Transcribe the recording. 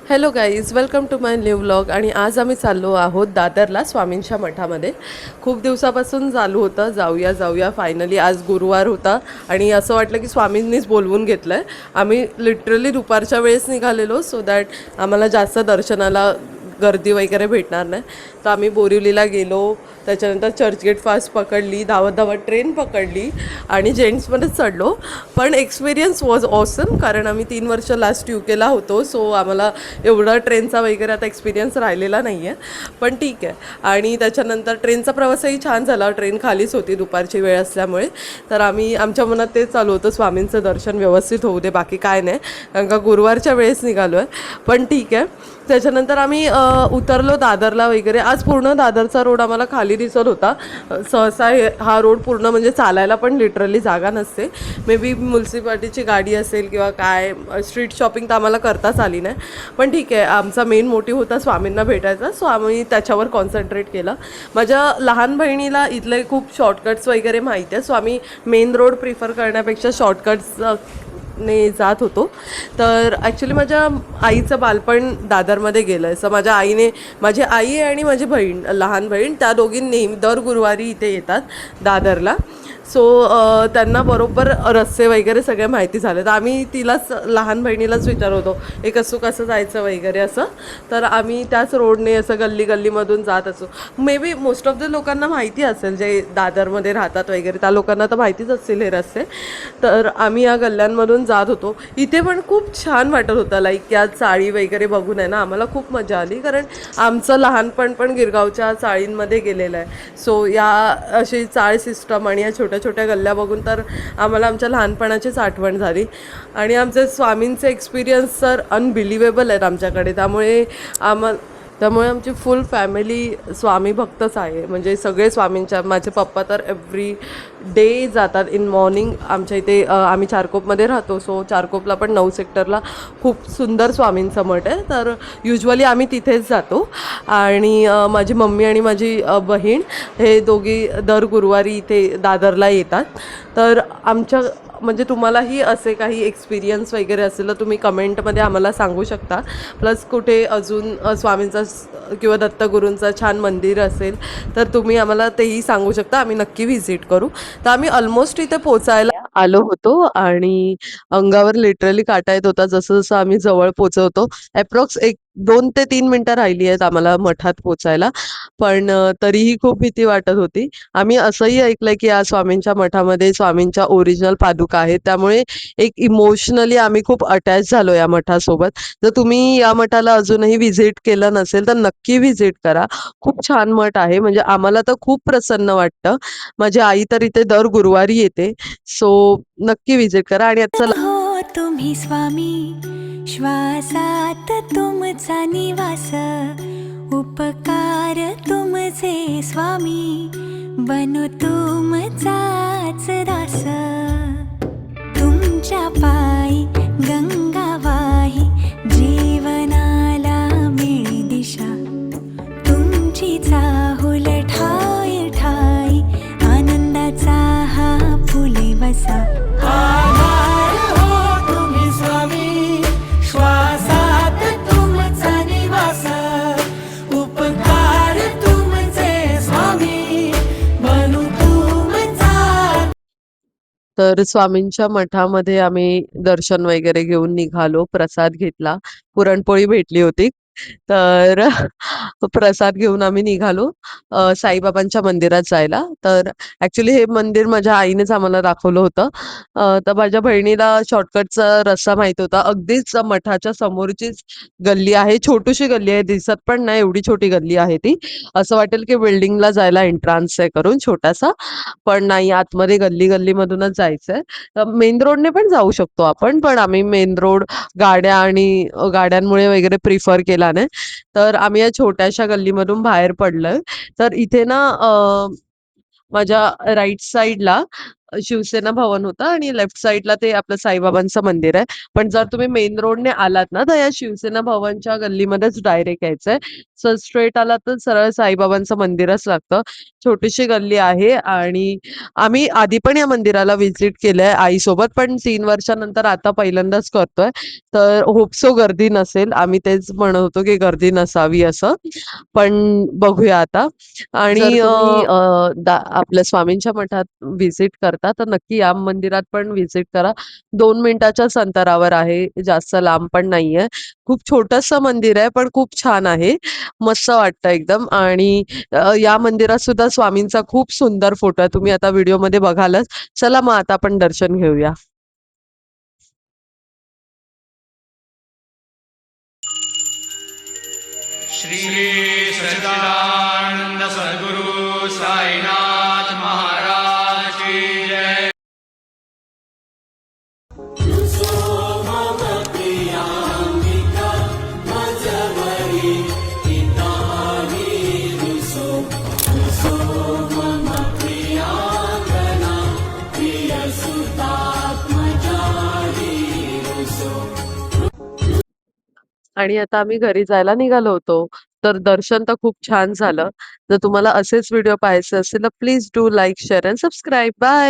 Hello guys, welcome to my new vlog. आणि आज आम्ही चाललो आहोत दादरला स्वामींच्या मठामध्ये. खूप दिवसापासून चालू होतं जाऊया जाऊया. फायनली आज गुरुवार होता आणि असं वाटलं की स्वामींनीच बोलवून घेतलं आहे. आम्ही लिटरली दुपारच्या वेळेस निघालेलो सो दॅट आम्हाला जास्त दर्शनाला गर्दी वगैरे भेटणार नाही. तर आम्ही बोरिवलीला गेलो, त्याच्यानंतर चर्चगेट फास्ट पकडली, धावत धावत ट्रेन पकडली आणि जेंट्समध्येच चढलो. पण एक्सपिरियन्स वॉज ऑसम, कारण आम्ही 3 वर्ष लास्ट केला होतो. सो आम्हाला एवढा ट्रेनचा वगैरे आता एक्सपिरियन्स राहिलेला नाही आहे, पण ठीक आहे. आणि त्याच्यानंतर ट्रेनचा प्रवासही छान झाला. ट्रेन खालीच होती दुपारची वेळ असल्यामुळे. तर आम्ही आमच्या मनात तेच चालू होतं, स्वामींचं दर्शन व्यवस्थित होऊ दे, बाकी काय नाही, कारण का गुरुवारच्या वेळेस निघालो आहे. पण ठीक आहे. त्याच्यानंतर आम्ही उतरलो दादरला वगैरे. आज पूर्ण दादरचा रोड आम्हाला खाली दिसत होता. सहसा हा रोड पूर्ण म्हणजे चालायला पण लिटरली जागा नसते. मे बी म्युन्सिपाल्टीची गाडी असेल किंवा काय. स्ट्रीट शॉपिंग तर आम्हाला करताच आली नाही, पण ठीक आहे. आमचा मेन मोटिव्ह होता स्वामींना भेटायचा, सो आम्ही त्याच्यावर कॉन्सन्ट्रेट केलं. माझ्या लहान बहिणीला इथले खूप शॉर्टकट्स वगैरे माहिती आहे, सो आम्ही मेन रोड प्रिफर करण्यापेक्षा शॉर्टकट्स ने जात होतो. तर ॲक्च्युली माझ्या आईचं बालपण दादरमध्ये गेलं आहे. सो माझ्या आईने, माझी आई आणि माझी बहीण, लहान बहीण, त्या दोघी नेहमी दर गुरुवारी इथे येतात दादरला. सो त्यांना बरोबर रस्ते वगैरे सगळे माहिती झाले. तर आम्ही तिलाच, लहान बहिणीलाच विचारत होतो हे कसं जायचं वगैरे असं. तर आम्ही त्याच रोडने असं गल्ली गल्लीमधून जात असो. May be most of the लोकांना माहिती असेल, जे दादरमध्ये राहतात वगैरे त्या लोकांना तर माहितीच असतील हे रस्ते. तर आम्ही या गल्ल्यांमधून जात होतो. इथे पण खूप छान वाटत होतं, लाईक या चाळी वगैरे बघून आहे ना, आम्हाला खूप मजा आली, कारण आमचं लहानपण पण गिरगावच्या चाळींमध्ये गेलेलं आहे. सो या अशी चाळ सिस्टम आणि या छोट्या छोट्या गल्ल्या बघून तर आम्हाला आमच्या लहानपणाचीच आठवण झाली. आणि आमचे स्वामींचे एक्सपिरियन्स तर अनबिलिव्हेबल आहेत आमच्याकडे. त्यामुळे आमची फुल फॅमिली स्वामी भक्तच आहे. म्हणजे सगळे स्वामींच्या, माझे पप्पा तर एव्हरी डे जातात इन मॉर्निंग. आमच्या इथे आम्ही चारकोपमध्ये राहतो, सो चारकोपला पण 9 सेक्टरला खूप सुंदर स्वामींचं मठ आहे. तर युजली आम्ही तिथेच जातो. आणि माझी मम्मी आणि माझी बहीण हे दोघी दर गुरुवारी इथे दादरला येतात. तर आमच्या, म्हणजे तुम्हालाही असे काही एक्सपिरियन्स वगैरे असेल तर तुम्ही कमेंटमध्ये आम्हाला सांगू शकता. प्लस कुठे अजून स्वामींचा किंवा दत्तगुरूंचा छान मंदिर असेल तर तुम्ही आम्हाला तेही सांगू शकता, आम्ही नक्की व्हिजिट करू. तर आम्ही ऑलमोस्ट इथे पोचायला आलो होतो आणि अंगावर लिटरली काटा येत होता जसं जसं आम्ही जवळ पोचवतो. ॲप्रॉक्स 2 ते 3 मिनटं राहिली आहेत आम्हाला मठात पोचायला. पण तरीही खूप भीती वाटत होती. आम्ही असंही ऐकलंय की या स्वामींच्या मठामध्ये स्वामींच्या ओरिजिनल पादुका आहेत, त्यामुळे एक इमोशनली आम्ही खूप अटॅच झालो या मठासोबत. जर तुम्ही या मठाला अजूनही व्हिजिट केलं नसेल तर नक्की व्हिजिट करा. खूप छान मठ आहे, म्हणजे आम्हाला तर खूप प्रसन्न वाटतं. माझी आई तर इथे दर गुरुवारी येते. सो नक्की व्हिजिट करा. आणि चला, हो तुम्ही स्वामी, श्वासात तुमचा निवास, उपकार तुमचे स्वामी, बनू तुमचाच दास. तुमच्या पायी गंगा वाही, जीवनाला मिळे दिशा. तुमची चाहुल ठाई ठाई, आनंदाचा हा फुले वसा. आधार हो तुम्ही स्वामी, श्वासात तुमचा निवास, उपकार तुमचे स्वामी, बनू तुमचा. तर स्वामींच्या मठामध्ये आम्ही दर्शन वगैरे घेऊन निघालो. प्रसाद घेतला, पुरणपोळी भेटली होती. तर प्रसाद घेऊन आम्ही निघालो साईबाबांच्या मंदिरात जायला. तर ॲक्च्युली हे मंदिर माझ्या आईनेच आम्हाला दाखवलं होतं. तर माझ्या बहिणीला शॉर्टकटचा रस्ता माहिती होता. अगदीच मठाच्या समोरचीच गल्ली आहे, छोटीशी गल्ली आहे, दिसत पण नाही एवढी छोटी गल्ली आहे ती. असं वाटेल की बिल्डिंगला जायला एंट्रान्स आहे करून छोटासा, पण नाही, आतमध्ये गल्ली गल्लीमधूनच जायचंय. मेन रोडने पण जाऊ शकतो आपण, पण आम्ही मेन रोड गाड्या आणि गाड्यांमुळे वगैरे प्रिफर केला नाही. तर आम्ही या छोट्याशा गल्लीमधून बाहेर पडलोय. तर इथे ना माझ्या राईट साईडला शिवसेना भवन होतं आणि लेफ्ट साइडला ते आपलं साईबाबांचं मंदिर आहे. पण जर तुम्ही मेन रोडने आलात ना, तर या शिवसेना भवनच्या गल्लीमध्येच डायरेक्ट यायचंय. सो स्ट्रेट आलात तर सरळ साईबाबांचं मंदिरच लागतं. छोटीशी गल्ली आहे आणि आम्ही आधी पण या मंदिराला व्हिजिट केलंय आईसोबत, पण 3 वर्षानंतर आता पहिल्यांदाच करतोय. तर होप सो गर्दी नसेल. आम्ही तेच म्हणत होतो, की गर्दी नसावी असं. पण बघूया आता. आणि जर तुम्ही आपल्या स्वामींच्या मठात व्हिजिट करता, तर नक्की या मंदिरात पण व्हिजिट करा. 2 मिनिटाच्याच अंतरावर आहे, जास्त लांब पण नाहीये. खूप छोटंसं मंदिर आहे, पण खूप छान आहे. मस्त वाटतं एकदम आणि या मंदिरात सुद्धा स्वामींचा खूप सुंदर फोटो आहे. तुम्ही आता व्हिडिओमध्ये बघालच. चला मग आता आपण दर्शन घेऊया. श्री सच्चिदानंद सद्गुरु साईनाथ महाराज की जय। आणि आता आम्ही घरी जायला निघालो होतो. तर दर्शन तर खूप छान झालं. जर तुम्हाला असेच व्हिडिओ पाहायचे असतील तर please do like, share and subscribe. Bye.